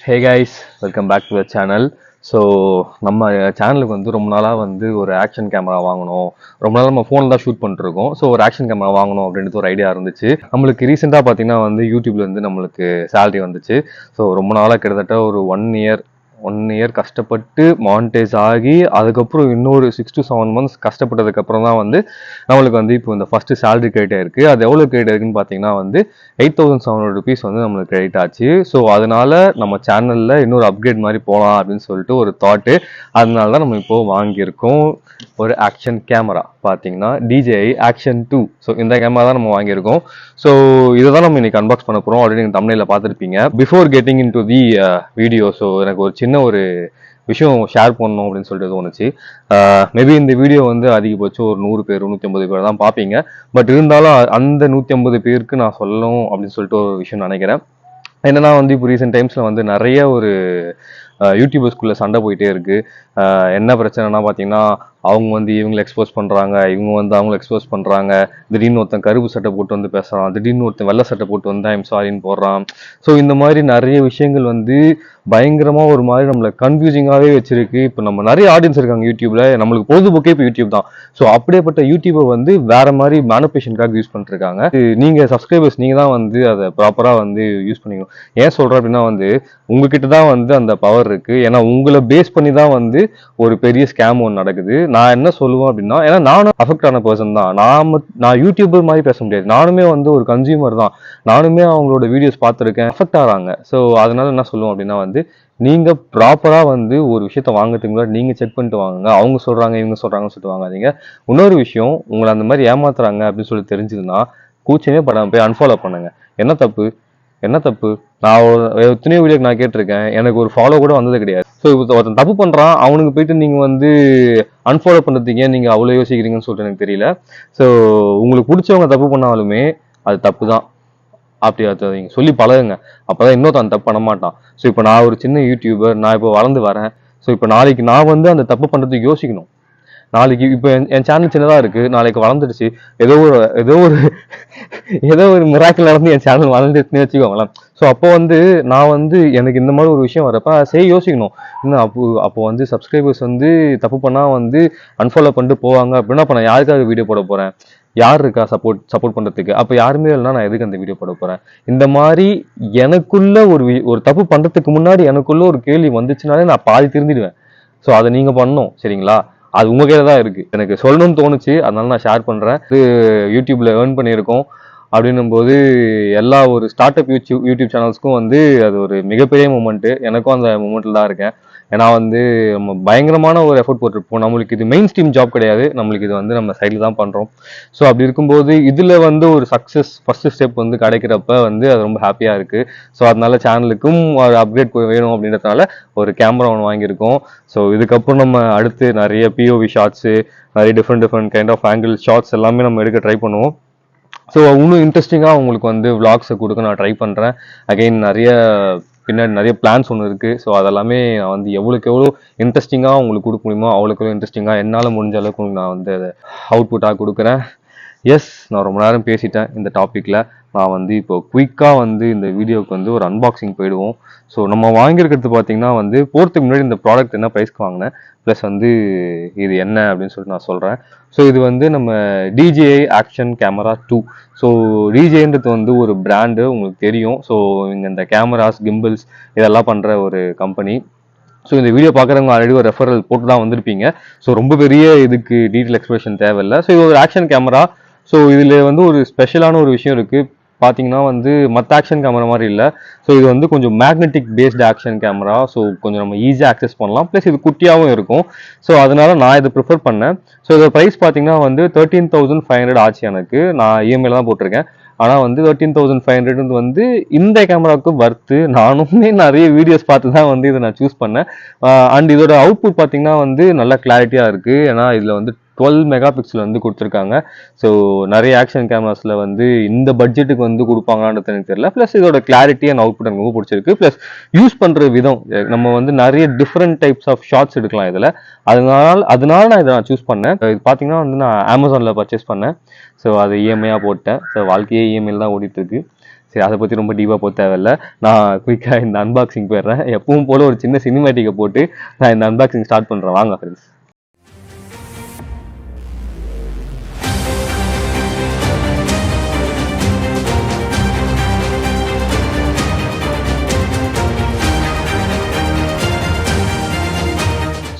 Hey guys, welcome back to the channel. So நம்ம சேனலுக்கு வந்து ரொம்ப நாளாக வந்து ஒரு ஆக்ஷன் கேமரா வாங்கணும். ரொம்ப நாள் நம்ம ஃபோனில் தான் ஷூட் பண்ணிட்டுருக்கோம். ஸோ ஒரு ஆக்ஷன் கேமரா வாங்கணும் அப்படின்றது ஒரு ஐடியா இருந்துச்சு. நம்மளுக்கு ரீசெண்டாக பார்த்தீங்கன்னா வந்து யூடியூப்லேருந்து நம்மளுக்கு சேலரி வந்துச்சு. ஸோ ரொம்ப நாளாக கிட்டத்தட்ட ஒரு ஒன் இயர் கஷ்டப்பட்டு மானிட்டைஸ் ஆகி அதுக்கப்புறம் இன்னொரு 6 to 7 months கஷ்டப்பட்டதுக்கப்புறம் தான் வந்து நம்மளுக்கு வந்து இப்போ இந்த ஃபஸ்ட்டு சேலரி கிரெடிட் ஆயிருக்கு. அது எவ்வளோ கிரெடிட் ஆயிருக்குன்னு பார்த்தீங்கன்னா வந்து 8,700 ருபீஸ் வந்து நம்மளுக்கு கிரெடிட் ஆச்சு. ஸோ அதனால நம்ம சேனலில் இன்னொரு அப்கிரேட் மாதிரி போகலாம் அப்படின்னு சொல்லிட்டு ஒரு தாட்டு. அதனால தான் நம்ம இப்போ வாங்கியிருக்கோம் ஒரு ஆக்ஷன் கேமரா. பார்த்தீங்கன்னா DJI Action 2. ஸோ இந்த கேமரா தான் நம்ம வாங்கியிருக்கோம். ஸோ இதை தான் நம்ம இன்னைக்கு அன்பாக்ஸ் பண்ண போகிறோம். ஆல்ரெடி நீங்கள் தமிழில் பார்த்துருப்பீங்க. Before getting in to the video, so எனக்கு ஒரு சின்ன ஒரு விஷயம் ஷேர் பண்ணணும் அப்படின்னு சொல்லிட்டு தோணுச்சு. மேபி இந்த வீடியோ வந்து அதிகபட்சம் ஒரு 100 பேர் 150 பேர் தான் பார்ப்பீங்க. பட் இருந்தாலும் அந்த 150 பேருக்கு நான் சொல்லணும் அப்படின்னு சொல்லிட்டு ஒரு விஷயம் நினைக்கிறேன். என்னன்னா வந்து இப்போ ரீசெண்ட் டைம்ஸில் வந்து நிறைய ஒரு யூடியூபர்ஸ்குள்ளே சண்டை போயிட்டே இருக்கு. என்ன பிரச்சனைனா பார்த்தீங்கன்னா, அவங்க வந்து இவங்களை எக்ஸ்போஸ் பண்ணுறாங்க, இவங்க வந்து அவங்கள எக்ஸ்போஸ் பண்ணுறாங்க. திடீர்னு ஒருத்தன் கருப்பு சட்டை போட்டு வந்து பேசுகிறான், திடீர்னு ஒருத்தன் வெள்ளை சட்டை போட்டு வந்து ஐம் சாரின்னு போடுறான். ஸோ இந்த மாதிரி நிறைய விஷயங்கள் வந்து பயங்கரமாக ஒரு மாதிரி நம்மளை கன்ஃபியூசிங்காகவே வச்சிருக்கு. இப்போ நம்ம நிறைய ஆடியன்ஸ் இருக்காங்க யூடியூப்ல, நம்மளுக்கு பொழுதுபோக்கே இப்போ யூடியூப் தான். ஸோ அப்படியேப்பட்ட யூடியூபை வந்து வேற மாதிரி மேனிபுலேஷனுக்காக யூஸ் பண்ணிட்டு இருக்காங்க. நீங்க சப்ஸ்கிரைபர்ஸ் நீங்க தான் வந்து அதை ப்ராப்பரா வந்து யூஸ் பண்ணிக்கணும். ஏன் சொல்றேன் அப்படின்னா வந்து உங்ககிட்ட தான் வந்து அந்த பவர் இருக்கு. ஏன்னா உங்களை பேஸ் பண்ணி தான் வந்து ஒரு பெரிய ஸ்கேம் ஒன்று நடக்குது. நான் என்ன சொல்லுவேன் அப்படின்னா, ஏன்னா நானும் அஃபெக்ட் ஆன பர்சன் தான். நான் யூடியூபர் மாதிரி பேச முடியாது. நானுமே வந்து ஒரு கன்சியூமர் தான். நானுமே அவங்களோட வீடியோஸ் பார்த்துருக்கேன். அஃபெக்ட் ஆகிறாங்க. ஸோ அதனால என்ன சொல்லுவோம் அப்படின்னா வந்து நீங்க ப்ராப்பரா வந்து ஒரு விஷயத்த வாங்குறதுக்கு முன்னாடி நீங்க செக் பண்ணிட்டு வாங்குங்க. அவங்க சொல்றாங்க இவங்க சொல்றாங்கன்னு சொல்லிட்டு வாங்காதீங்க. இன்னொரு விஷயம், உங்களை அந்த மாதிரி ஏமாத்துறாங்க அப்படின்னு சொல்லி தெரிஞ்சதுன்னா கூச்சமே படாம போய் அன்ஃபாலோ பண்ணுங்க. என்ன தப்பு என்ன தப்பு? நான் எத்தனையோ வீடியோக்கு நான் கேட்டிருக்கேன், எனக்கு ஒரு ஃபாலோ கூட வந்தது கிடையாது. ஸோ ஒருத்தன் தப்பு பண்றான், அவனுக்கு போயிட்டு நீங்க வந்து அன்ஃபாலோ பண்றதுக்கு ஏன் நீங்க அவ்வளோ யோசிக்கிறீங்கன்னு சொல்லிட்டு எனக்கு தெரியல. ஸோ உங்களுக்கு பிடிச்சவங்க தப்பு பண்ணாலுமே அது தப்பு தான். அப்படி அதை நீங்க சொல்லி பழகுங்க. அப்பதான் இன்னொருத்தன் தப்பு பண்ண மாட்டான். ஸோ இப்போ நான் ஒரு சின்ன யூடியூபர், நான் இப்போ வளர்ந்து வரேன். ஸோ இப்போ நாளைக்கு நான் வந்து அந்த தப்பு பண்றதுக்கு யோசிக்கணும். நாளைக்கு இப்போ என் சேனல் சின்னதா இருக்கு, நாளைக்கு வளர்ந்துடுச்சு, ஏதோ ஒரு ஏதோ ஒரு ஏதோ ஒரு மிராக்கிள் நடந்து என் சேனல் வளர்ந்துச்சுன்னு வச்சுக்கோங்களேன். ஸோ அப்போ வந்து நான் வந்து எனக்கு இந்த மாதிரி ஒரு விஷயம் வரப்ப சரி யோசிக்கணும். இன்னும் அப்போ வந்து சப்ஸ்கிரைபர்ஸ் வந்து தப்பு பண்ணா வந்து அன்ஃபாலோ பண்ணிட்டு போவாங்க அப்படின்னா அப்போ நான் யாருக்காக வீடியோ போட போறேன்? யார் இருக்கா சப்போர்ட் பண்றதுக்கு? அப்ப யாருமே இல்லைன்னா நான் எதுக்கு அந்த வீடியோ போட போறேன்? இந்த மாதிரி எனக்குள்ள ஒரு தப்பு பண்றதுக்கு முன்னாடி எனக்குள்ள ஒரு கேள்வி வந்துச்சுனாலே நான் பாதி திருந்திடுவேன். ஸோ அதை நீங்க பண்ணணும், சரிங்களா? அது உங்க கையில தான் இருக்கு. எனக்கு சொல்லணும்னு தோணுச்சு, அதனால நான் ஷேர் பண்றேன். இது யூடியூப்ல ஏர்ன் பண்ணியிருக்கோம் அப்படின்னும் போது எல்லா ஒரு ஸ்டார்ட் அப் யூடியூப் சேனல்ஸ்க்கும் வந்து அது ஒரு மிகப்பெரிய மூமெண்ட். எனக்கும் அந்த மூமெண்ட்ல தான் இருக்கேன். ஏன்னா வந்து நம்ம பயங்கரமான ஒரு எஃபர்ட் போட்டிருப்போம். நம்மளுக்கு இது மெயின் ஸ்ட்ரீம் ஜாப் கிடையாது, நம்மளுக்கு இது வந்து நம்ம சைடில் தான் பண்றோம். ஸோ அப்படி இருக்கும்போது இதுல வந்து ஒரு சக்சஸ் ஃபர்ஸ்ட் ஸ்டெப் வந்து கிடைக்கிறப்ப வந்து அது ரொம்ப ஹாப்பியா இருக்கு. ஸோ அதனால சேனலுக்கும் ஒரு அப்கிரேட் வேணும் அப்படின்றதுனால ஒரு கேமரா ஒன்று வாங்கியிருக்கோம். ஸோ இதுக்கப்புறம் நம்ம அடுத்து நிறைய பிஓவி ஷார்ட்ஸு, நிறைய different kind of angle shorts எல்லாமே நம்ம எடுக்க ட்ரை பண்ணுவோம். ஸோ இன்னும் இன்ட்ரெஸ்டிங்காக உங்களுக்கு வந்து விளாக்ஸை கொடுக்க நான் ட்ரை பண்ணுறேன். அகைன் பின்னாடி நிறைய பிளான்ஸ் ஒன்று இருக்குது. ஸோ அதெல்லாமே நான் வந்து எவ்வளோ இன்ட்ரெஸ்டிங்காக உங்களுக்கு கொடுக்க முடியுமோ அவ்வளோக்கு இன்ட்ரெஸ்டிங்காக என்னால் முடிஞ்ச அளவுக்கு நான் வந்து அதை அவுட்புட்டாக கொடுக்குறேன். எஸ், நான் ரொம்ப நேரம் பேசிட்டேன் இந்த டாப்பிக்கில். நான் வந்து இப்போ குயிக்காக வந்து இந்த வீடியோவுக்கு வந்து ஒரு அன்பாக்சிங் போயிடுவோம். ஸோ நம்ம வாங்கியிருக்கிறது பார்த்தீங்கன்னா வந்து போகிறதுக்கு முன்னாடி இந்த ப்ராடக்ட் என்ன ப்ரைஸ்க்கு வாங்கினேன், ப்ளஸ் வந்து இது என்ன அப்படின்னு சொல்லிட்டு நான் சொல்கிறேன். ஸோ இது வந்து நம்ம DJI Action Camera 2. ஸோ DJIன்றது வந்து ஒரு பிராண்டு, உங்களுக்கு தெரியும். ஸோ இங்கே இந்த கேமராஸ், கிம்பிள்ஸ் இதெல்லாம் பண்ணுற ஒரு கம்பெனி. ஸோ இந்த வீடியோ பார்க்குறவங்க ஆல்ரெடி ஒரு ரெஃபரல் போட்டு தான் வந்திருப்பீங்க. ஸோ ரொம்ப பெரிய இதுக்கு டீட்டெயில் எக்ஸ்பிரஷன் தேவையில்லை. ஸோ இது ஒரு ஆக்ஷன் கேமரா. ஸோ இதில் வந்து ஒரு ஸ்பெஷலான ஒரு விஷயம் இருக்குது. பார்த்தீங்கன்னா வந்து மற்ற ஆக்ஷன் கேமரா மாதிரி இல்லை. ஸோ இது வந்து கொஞ்சம் magnetic based action camera. So கொஞ்சம் நம்ம ஈஸியாக ஆக்சஸ் பண்ணலாம். ப்ளஸ் இது குட்டியாகவும் இருக்கும். ஸோ அதனால நான் இதை ப்ரிஃபர் பண்ணேன். ஸோ இதோட ப்ரைஸ் பார்த்தீங்கன்னா வந்து 13,500 ஆச்சு எனக்கு. நான் இஎம்ஐல தான் போட்டிருக்கேன். ஆனால் வந்து 13,500 வந்து இந்த கேமராவுக்கு வர்த்து. நானுமே நிறைய வீடியோஸ் பார்த்து தான் வந்து இதை நான் சூஸ் பண்ணேன். அண்ட் இதோட அவுட்புட் பார்த்தீங்கன்னா வந்து நல்ல கிளாரிட்டியாக இருக்குது. ஏன்னா இதில் வந்து 12 மெகா பிக்சல் வந்து கொடுத்துருக்காங்க. ஸோ நிறைய ஆக்ஷன் கேமராஸில் வந்து இந்த பட்ஜெட்டுக்கு வந்து கொடுப்பாங்களான்றது எனக்கு தெரியல. ப்ளஸ் இதோட கிளாரிட்டி அண்ட் அவுட்புட் எனக்கு ரொம்ப பிடிச்சிருக்கு. ப்ளஸ் யூஸ் பண்ணுற விதம், நம்ம வந்து நிறைய டிஃப்ரெண்ட் டைப்ஸ் ஆஃப் ஷார்ட்ஸ் எடுக்கலாம் இதில். அதனால நான் இதை சூஸ் பண்ணேன். இது பார்த்தீங்கன்னா வந்து நான் அமேசானில் பர்ச்சேஸ் பண்ணேன். ஸோ அது இஎம்ஐயாக போட்டேன். ஸோ வாழ்க்கையே இஎம்ஐயில் தான் ஓடிட்டு இருக்கு. சரி, அதை பற்றி ரொம்ப டீப்பாக போக தேவையில்ல. நான் குயிக்காக இந்த அன்பாக்சிங் போயிடுறேன். எப்பவும் போல் ஒரு சின்ன சினிமேட்டிக்கை போட்டு நான் இந்த அன்பாக்சிங் ஸ்டார்ட் பண்ணுறேன். வாங்க ஃப்ரெண்ட்ஸ்.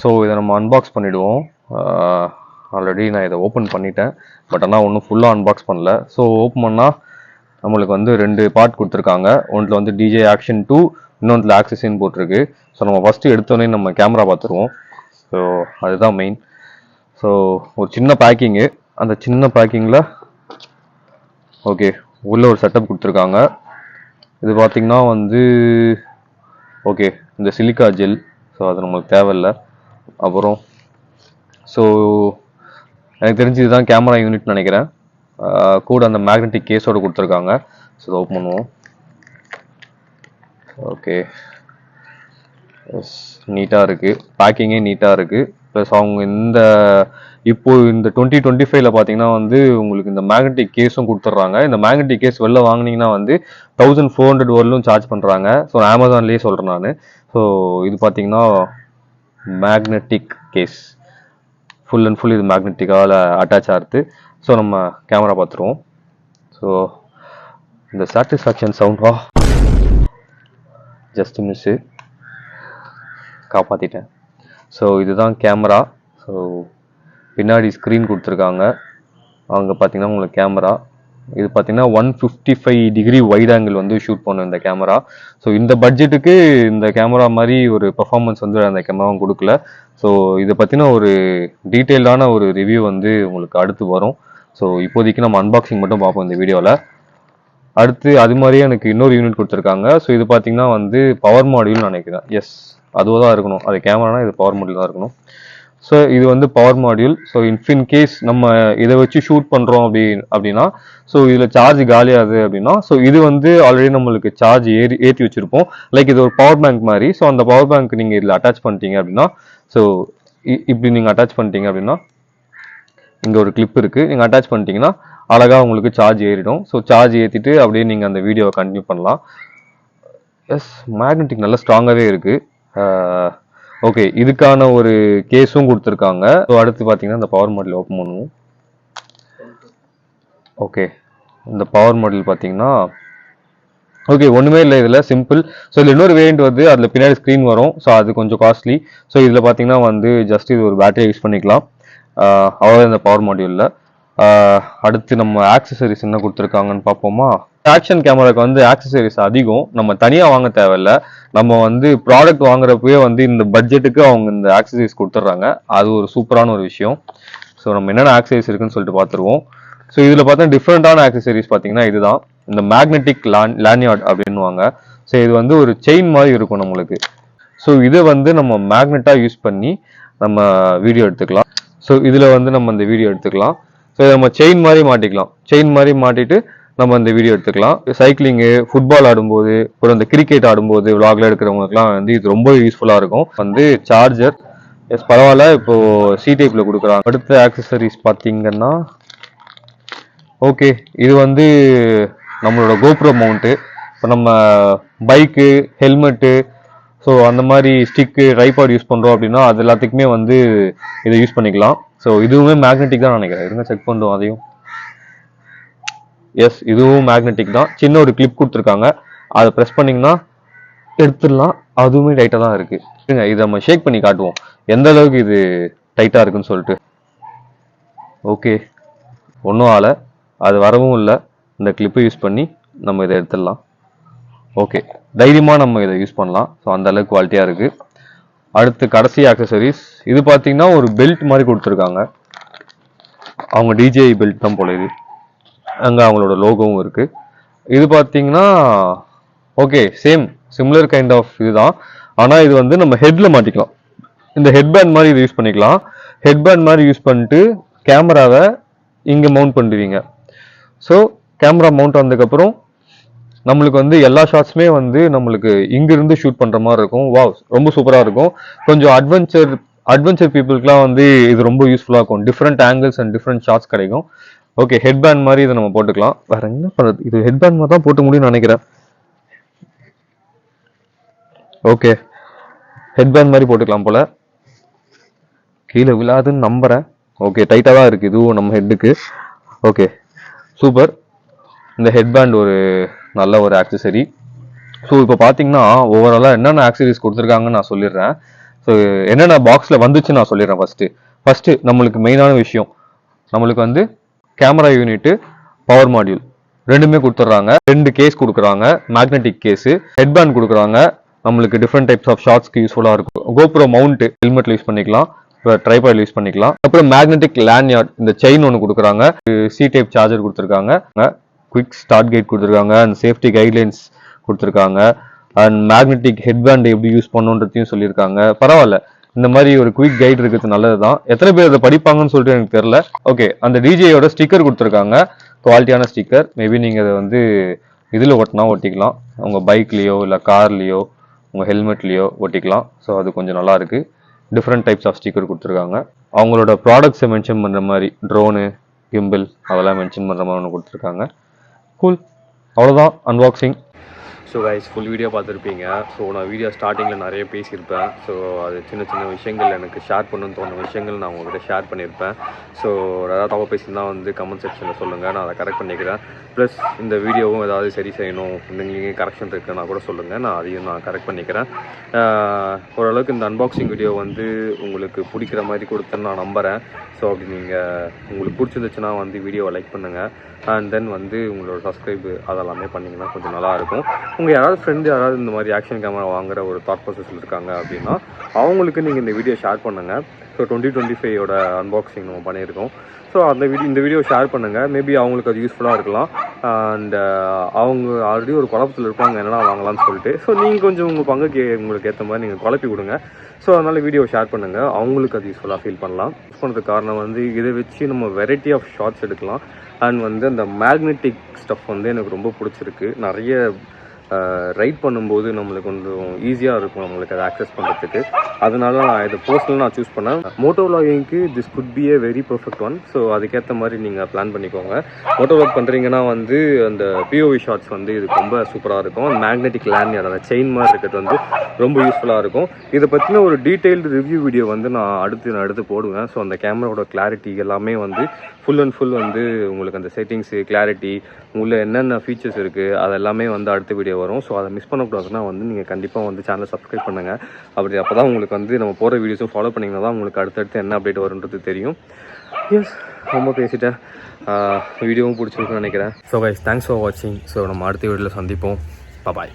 ஸோ இதை நம்ம அன்பாக்ஸ் பண்ணிவிடுவோம். ஆல்ரெடி நான் இதை ஓப்பன் பண்ணிட்டேன், பட் ஆனால் ஒன்றும் ஃபுல்லாக அன்பாக்ஸ் பண்ணல. ஸோ ஓப்பன் பண்ணால் நம்மளுக்கு வந்து 2 பார்ட் கொடுத்துருக்காங்க. ஒன்றில் வந்து டிஜே ஆக்ஷன் 2, இன்னொன்றில் ஆக்சஸின்னு போட்டிருக்கு. ஸோ நம்ம ஃபஸ்ட்டு எடுத்தோடனே நம்ம கேமரா பார்த்துருவோம். ஸோ அதுதான் மெயின். ஸோ ஒரு சின்ன பேக்கிங்கு, அந்த சின்ன பேக்கிங்கில் ஓகே உள்ள ஒரு செட்டப் கொடுத்துருக்காங்க. இது பார்த்திங்கன்னா வந்து ஓகே இந்த சிலிக்கா ஜெல், ஸோ அது நம்மளுக்கு தேவையில்லை. அப்புறம் ஸோ எனக்கு தெரிஞ்சு இதுதான் கேமரா யூனிட் நினைக்கிறேன். கூட அந்த மேக்னெட்டிக் கேஸோடு கொடுத்துருக்காங்க. ஸோ இதை ஓப்பன் பண்ணுவோம். ஓகே, நீட்டாக இருக்குது, பேக்கிங்கே நீட்டாக இருக்குது. ப்ளஸ் அவங்க இப்போ இந்த 2025ல் பார்த்தீங்கன்னா வந்து உங்களுக்கு இந்த மேக்னெட்டிக் கேஸும் கொடுத்துட்றாங்க. இந்த மேக்னெட்டிக் கேஸ் வெளில வாங்கினீங்கன்னா வந்து 1400 வரலும் சார்ஜ் பண்ணுறாங்க. ஸோ அமேசான்லேயே சொல்கிறேன் நான். ஸோ இது பார்த்தீங்கன்னா magnetic case, full and full இது மேக்னெட்டிக்கால் அட்டாச் ஆகுது. ஸோ நம்ம கேமரா பார்த்துருவோம். ஸோ இந்த சாட்டிஸ்ஃபேக்ஷன் சவுண்டா ஜஸ்ட் மிஸ்ஸு, காப்பாற்றிட்டேன். ஸோ இதுதான் கேமரா. ஸோ பின்னாடி ஸ்க்ரீன் கொடுத்துருக்காங்க. அங்கே பார்த்தீங்கன்னா உங்களுக்கு கேமரா இது பார்த்தீங்கன்னா 155 டிகிரி வைட் ஆங்கிள் வந்து ஷூட் பண்ணும் இந்த கேமரா. ஸோ இந்த பட்ஜெட்டுக்கு இந்த கேமரா மாதிரி ஒரு பர்ஃபார்மன்ஸ் வந்து அந்த கேமராவும் கொடுக்கல. ஸோ இதை பற்றின ஒரு டீட்டெயில்டான ஒரு ரிவ்யூ வந்து உங்களுக்கு அடுத்து வரும். ஸோ இப்போதைக்கு நம்ம அன்பாக்சிங் மட்டும் பார்ப்போம் இந்த வீடியோவில். அடுத்து அது மாதிரியே எனக்கு இன்னொரு யூனிட் கொடுத்துருக்காங்க. ஸோ இது பார்த்தீங்கன்னா வந்து பவர் மாடியூல்னு நினைக்கிறேன். எஸ், அதுவாக தான் இருக்கணும். அது கேமரானா இது பவர் மாடியூல் தான் இருக்கணும். ஸோ இது வந்து power module. So in case நம்ம இதை வச்சு ஷூட் பண்ணுறோம் அப்படின்னா ஸோ இதில் சார்ஜ் காலியாகுது அப்படின்னா ஸோ இது வந்து ஆல்ரெடி நம்மளுக்கு சார்ஜ் ஏற்றி வச்சுருப்போம். லைக் இது ஒரு பவர் பேங்க் மாதிரி. ஸோ அந்த பவர் பேங்க் நீங்கள் இதில் அட்டாச் பண்ணிட்டீங்க அப்படின்னா ஸோ இப்படி நீங்கள் அட்டாச் பண்ணிட்டீங்க அப்படின்னா இங்கே ஒரு கிளிப் இருக்குது, நீங்கள் அட்டாச் பண்ணிட்டீங்கன்னா அழகாக உங்களுக்கு சார்ஜ் ஏறிடும். ஸோ சார்ஜ் ஏற்றிட்டு அப்படியே நீங்கள் அந்த வீடியோவை கண்டினியூ பண்ணலாம். எஸ், மேக்னெட்டிக் நல்லா ஸ்ட்ராங்காகவே இருக்குது. ஓகே, இதுக்கான ஒரு கேஸும் கொடுத்துருக்காங்க. ஸோ அடுத்து பார்த்தீங்கன்னா இந்த பவர் மாடல் ஓப்பன் பண்ணுவோம். ஓகே, இந்த பவர் மாடல் பார்த்தீங்கன்னா ஓகே ஒன்றுமே இல்லை, இதில் சிம்பிள். ஸோ இதில் இன்னொரு வேரியண்ட் வந்து அதில் பின்னாடி ஸ்க்ரீன் வரும். ஸோ அது கொஞ்சம் காஸ்ட்லி. ஸோ இதில் பார்த்தீங்கன்னா வந்து ஜஸ்ட் இது ஒரு பேட்டரியை யூஸ் பண்ணிக்கலாம். அவ்வளோ இந்த பவர் மாடியூலில். அடுத்து நம்ம ஆக்சசரிஸ் என்ன கொடுத்துருக்காங்கன்னு பார்ப்போமா. ஆக்ஷன் கேமராக்கு வந்து ஆக்சசரிஸ் அதிகம், நம்ம தனியாக வாங்க தேவையில்ல. நம்ம வந்து ப்ராடக்ட் வாங்குறப்பவே வந்து இந்த பட்ஜெட்டுக்கு அவங்க இந்த ஆக்சசரிஸ் கொடுத்துட்றாங்க. அது ஒரு சூப்பரான ஒரு விஷயம். ஸோ நம்ம என்னென்ன ஆக்சசரிஸ் இருக்குன்னு சொல்லிட்டு பார்த்துருவோம். ஸோ இதில் பார்த்தா டிஃப்ரெண்ட்டான ஆக்சசரிஸ் பார்த்தீங்கன்னா இதுதான் இந்த மேக்னெட்டிக் லேன்யார்ட் அப்படின்வாங்க. ஸோ இது வந்து ஒரு செயின் மாதிரி இருக்கும் நம்மளுக்கு. ஸோ இதை வந்து நம்ம மேக்னெட்டாக யூஸ் பண்ணி நம்ம வீடியோ எடுத்துக்கலாம். ஸோ இதில் வந்து நம்ம இந்த வீடியோ எடுத்துக்கலாம். ஸோ நம்ம செயின் மாதிரி மாட்டிக்கலாம். செயின் மாதிரி மாட்டிட்டு நம்ம இந்த வீடியோ எடுத்துக்கலாம். சைக்கிளிங்கு, ஃபுட்பால் ஆடும்போது, அப்புறம் இந்த கிரிக்கெட் ஆடும்போது விளாக்ல எடுக்கிறவங்களுக்குலாம் வந்து இது ரொம்ப யூஸ்ஃபுல்லாக இருக்கும். வந்து சார்ஜர் எஸ் பரவாயில்ல, இப்போ சி டைப்பில் கொடுக்குறாங்க. அடுத்த ஆக்சசரிஸ் பார்த்தீங்கன்னா ஓகே இது வந்து நம்மளோட கோப்ரோ மவுண்ட்டு. இப்போ நம்ம பைக்கு, ஹெல்மெட்டு, ஸோ அந்த மாதிரி ஸ்டிக்கு, ட்ரைபாட் யூஸ் பண்ணுறோம் அப்படின்னா அது எல்லாத்துக்குமே வந்து இதை யூஸ் பண்ணிக்கலாம். ஸோ இதுவுமே மேக்னெட்டிக் தான் நினைக்கிறேன். இருங்க செக் பண்ணுறோம் அதையும். எஸ், இதுவும் மேக்னெட்டிக் தான். சின்ன ஒரு கிளிப் கொடுத்துருக்காங்க, அதை ப்ரெஸ் பண்ணிங்கன்னா எடுத்துடலாம். அதுவுமே டைட்டாக தான் இருக்குது. இருங்க இதை நம்ம ஷேக் பண்ணி காட்டுவோம் எந்த அளவுக்கு இது டைட்டாக இருக்குன்னு சொல்லிட்டு. ஓகே, ஒன்றும் ஆலை, அது வரவும் இல்லை. இந்த கிளிப்பை யூஸ் பண்ணி நம்ம இதை எடுத்துடலாம். ஓகே, தைரியமாக நம்ம இதை யூஸ் பண்ணலாம். ஸோ அந்த அளவுக்கு குவாலிட்டியாக இருக்குது. அடுத்து கடைசி ஆக்சசரிஸ் இது பார்த்தீங்கன்னா ஒரு பெல்ட் மாதிரி கொடுத்துருக்காங்க. அவங்க டிஜே பெல்ட் தான் போல இது. அங்கே அவங்களோட லோகோவும் இருக்குது. இது பார்த்தீங்கன்னா ஓகே சிமிலர் கைண்ட் ஆஃப் இதுதான். ஆனால் இது வந்து நம்ம ஹெட்டில் மாட்டிக்கலாம். இந்த ஹெட்பேண்ட் மாதிரி இதை யூஸ் பண்ணிக்கலாம். ஹெட்பேண்ட் மாதிரி யூஸ் பண்ணிட்டு கேமராவை இங்கே மவுண்ட் பண்ணுவீங்க. ஸோ கேமரா மவுண்ட் ஆனதுக்கப்புறம் நம்மளுக்கு வந்து எல்லா ஷாட்ஸுமே வந்து நம்மளுக்கு இங்கிருந்து ஷூட் பண்ணுற மாதிரி இருக்கும். வாவ், ரொம்ப சூப்பராக இருக்கும். கொஞ்சம் அட்வென்ச்சர் பீப்புளுக்குலாம் வந்து இது ரொம்ப யூஸ்ஃபுல்லாக இருக்கும். Different angles and different shots கிடைக்கும். ஓகே, ஹெட் பேண்ட் மாதிரி இதை நம்ம போட்டுக்கலாம். வேற என்ன பண்ணுறது, இது ஹெட் பேண்ட் மாதிரி தான் போட்டு முடியும்னு நினைக்கிறேன். ஓகே, ஹெட் பேண்ட் மாதிரி போட்டுக்கலாம் போல, கீழே விழாதுன்னு நம்புறேன். ஓகே, டைட்டாக தான் இருக்குது இதுவும் நம்ம ஹெட்டுக்கு. Okay, super. இந்த ஹெட் பேண்ட் ஒரு நல்ல ஒரு ஆக்சசரி. ஸோ இப்போ பார்த்தீங்கன்னா ஓவராலாக என்னென்ன ஆக்சசரிஸ் கொடுத்துருக்காங்கன்னு நான் சொல்லிடுறேன். ஸோ என்னென்ன பாக்ஸில் வந்துச்சுன்னு நான் சொல்லிடுறேன். ஃபஸ்ட்டு நம்மளுக்கு மெயினான விஷயம், நம்மளுக்கு வந்து கேமரா யூனிட்டு, பவர் மாடியூல் ரெண்டுமே கொடுத்துட்றாங்க. 2 கேஸ் கொடுக்குறாங்க, மேக்னெட்டிக் கேஸு, ஹெட் பேண்ட் கொடுக்குறாங்க. நம்மளுக்கு டிஃப்ரெண்ட் டைப்ஸ் ஆஃப் ஷாட்ஸ்க்கு யூஸ்ஃபுல்லாக இருக்கும். கோப்ரோ மவுண்ட் ஹெல்மெட்ல யூஸ் பண்ணிக்கலாம், ட்ரைபாய்ல யூஸ் பண்ணிக்கலாம். அப்புறம் மேக்னெட்டிக் லேண்ட்யார்ட், இந்த செயின் ஒன்று கொடுக்குறாங்க. சி டைப் சார்ஜர் கொடுத்துருக்காங்க, குவிக் ஸ்டார்ட் கேட் கொடுத்துருக்காங்க, அண்ட் சேஃப்டி கைட்லைன்ஸ் கொடுத்துருக்காங்க, அண்ட் மேக்னெட்டிக் ஹெட் பேண்ட் எப்படி யூஸ் பண்ணுன்றதையும் சொல்லியிருக்காங்க. பரவாயில்ல, இந்த மாதிரி ஒரு குவிக் கைட் இருக்கிறது நல்லது தான். எத்தனை பேர் அதை படிப்பாங்கன்னு சொல்லிட்டு எனக்கு தெரியல. ஓகே, அந்த டிஜேயோட ஸ்டிக்கர் கொடுத்துருக்காங்க, குவாலிட்டியான ஸ்டிக்கர். மேபி நீங்கள் அதை வந்து இதில் ஒட்டிக்கலாம், உங்கள் பைக்லேயோ இல்லை கார்லேயோ உங்கள் ஹெல்மெட்லேயோ ஒட்டிக்கலாம். ஸோ அது கொஞ்சம் நல்லா இருக்குது. டிஃப்ரெண்ட் டைப்ஸ் ஆஃப் ஸ்டிக்கர் கொடுத்துருக்காங்க. அவங்களோட ப்ராடக்ட்ஸை மென்ஷன் பண்ணுற மாதிரி ட்ரோனு, கிம்பிள் அதெல்லாம் மென்ஷன் பண்ணுற மாதிரி ஒன்று கொடுத்துருக்காங்க. கூல், அவ்வளோதான் unboxing. So guys, full video பார்த்துருப்பீங்க. ஸோ நான் வீடியோ ஸ்டார்டிங்கில் நிறைய பேசியிருப்பேன். ஸோ அது சின்ன சின்ன விஷயங்கள் எனக்கு ஷேர் பண்ணணும்னு தோணுன விஷயங்கள் நான் உங்கள்கிட்ட ஷேர் பண்ணியிருப்பேன். ஸோ ஏதாவது தப்பாக பேசியிருந்தால் வந்து கமெண்ட் செக்ஷனில் சொல்லுங்கள், நான் அதை கரெக்ட் பண்ணிக்கிறேன். ப்ளஸ் இந்த வீடியோவும் ஏதாவது சரி செய்யணும், நீங்கள் கரெக்ஷன் இருக்குன்னா கூட சொல்லுங்கள், நான் அதையும் நான் கரெக்ட் பண்ணிக்கிறேன். ஓரளவுக்கு இந்த அன்பாக்சிங் வீடியோ வந்து உங்களுக்கு பிடிக்கிற மாதிரி கொடுத்தேன்னு நான் நம்புகிறேன். ஸோ அப்படி நீங்கள் உங்களுக்கு பிடிச்சிருந்துச்சுன்னா வந்து வீடியோவை லைக் பண்ணுங்கள், அண்ட் தென் வந்து உங்களோட சப்ஸ்கிரைபு அதெல்லாமே பண்ணிங்கன்னா கொஞ்சம் நல்லாயிருக்கும். உங்கள் யாராவது ஃப்ரெண்டு யாராவது இந்த மாதிரி ஆக்ஷன் கேமரா வாங்குகிற ஒரு தாட் ப்ராசஸில் இருக்காங்க அப்படின்னா அவங்களுக்கு நீங்கள் இந்த வீடியோ ஷேர் பண்ணுங்கள். ஸோ 2025 அன்பாக்சிங் நம்ம பண்ணியிருக்கோம். ஸோ இந்த வீடியோ ஷேர் பண்ணுங்கள், மேபி அவங்களுக்கு அது யூஸ்ஃபுல்லாக இருக்கலாம். அண்ட் அவங்க ஆல்ரெடி ஒரு குழப்பத்தில் இருப்பாங்க என்னென்னா வாங்கலாம்னு சொல்லிட்டு. ஸோ நீங்கள் கொஞ்சம் உங்கள் பங்குக்கு உங்களுக்கு ஏற்ற மாதிரி நீங்கள் குழப்பி கொடுங்க. ஸோ அதனால் வீடியோ ஷேர் பண்ணுங்கள், அவங்களுக்கு அது யூஸ்ஃபுல்லாக ஃபீல் பண்ணலாம். யூஸ் பண்ணுறதுக்கு காரணம் வந்து இதை வச்சு நம்ம வெரைட்டி ஆஃப் ஷார்ட்ஸ் எடுக்கலாம். அண்ட் வந்து அந்த மேக்னெட்டிக் ஸ்டஃப் வந்து எனக்கு ரொம்ப பிடிச்சிருக்கு. நிறைய ரைட் பண்ணும்போது நம்மளுக்கு கொஞ்சம் ஈஸியாக இருக்கும் நம்மளுக்கு அதை ஆக்சஸ் பண்ணுறதுக்கு. அதனால நான் இதை பர்சனலாக நான் சூஸ் பண்ணேன். மோட்டோ விளாகிங்க்கு this good be a very perfect one. So அதுக்கேற்ற மாதிரி நீங்கள் பிளான் பண்ணிக்கோங்க. மோட்டோ விளாக் பண்ணுறீங்கன்னா வந்து அந்த பிஓவி ஷாட்ஸ் வந்து இது ரொம்ப சூப்பராக இருக்கும். மேக்னெட்டிக் லேண்ட்யார்ட் அந்த செயின் மாதிரி இருக்கிறது வந்து ரொம்ப யூஸ்ஃபுல்லாக இருக்கும். இதை பற்றின ஒரு டீட்டெயில்டு ரிவ்யூ வீடியோ வந்து நான் அடுத்து போடுவேன். ஸோ அந்த கேமராவோட கிளாரிட்டி எல்லாமே வந்து ஃபுல் அண்ட் ஃபுல் வந்து உங்களுக்கு அந்த செட்டிங்ஸு, கிளாரிட்டி, உள்ள என்னென்ன ஃபீச்சர்ஸ் இருக்குது அதெல்லாமே வந்து அடுத்த வீடியோ வரும். ஸோ அதை மிஸ் பண்ணக்கூடாதுன்னா வந்து நீங்கள் கண்டிப்பாக வந்து சேனலை சப்ஸ்கிரைப் பண்ணுங்கள். அப்போ தான் உங்களுக்கு வந்து நம்ம போகிற வீடியோஸும் ஃபாலோ பண்ணிங்கன்னா தான் உங்களுக்கு அடுத்தடுத்து என்ன அப்டேட் வருன்றது தெரியும். எஸ், ரொம்ப பேசிட்டேன். வீடியோவும் பிடிச்சிருக்குன்னு நினைக்கிறேன். ஸோ கைஸ், தேங்க்ஸ் ஃபார் வாட்சிங். ஸோ நம்ம அடுத்த வீடியோவில் சந்திப்போம். பாய்.